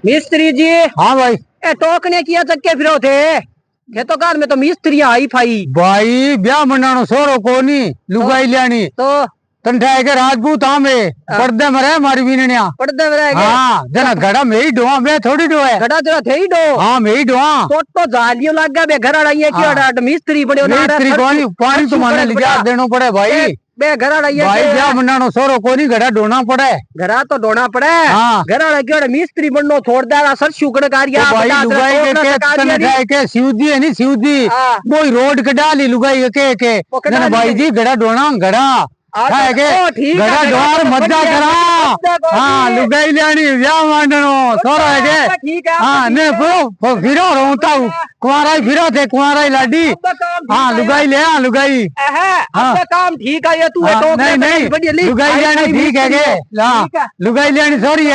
मिस्त्री जी। हाँ भाई। ए टोकने किया चक्के फिरो थे खेतों में तो मिस्त्री आई फाई भाई ब्याह मनानो सोरो कोनी लुगाई लियानी तो तंठाए के राजपूत हमें पर्दे में रहे हमारी बीननिया पर्दे में रह गए। हाँ जना घड़ा में ही डोआ मैं थोड़ी डोए घड़ा तेरा थे ही डो। हाँ मैं ही डोआ तो जालियों लग गया बे घर आड़ाइए क्यों मिस्त्री बने मिस्त्री कोनी पानी तो माने लिया देना पड़े भाई बे घर आड़ाइए भाई ब्याह मनानो सोरो कोनी घड़ा डोना पड़े घरा तो डोना पड़े। हाँ घर आड़ा क्यों मिस्त्री बननो छोड़ दे सर शुक्र कार्य भाई लुगाई के तंठाए के सिउदी है नी सिउदी वो रोड के डाली लुगाई के भाई जी घड़ा डोना घड़ा घड़ा डोर मजा करा। हाँ लुगाई लियानी ब्याह मांडनो सोरो है के हाँ ने फिरो रोता हूँ कुंवारा फिरो थे कुंवारा लाडी। हाँ लुगाई ले लुगाई काम ठीक है ये तू नहीं नहीं लुगाई लियानी ठीक है के लुगाई लियानी सॉरी।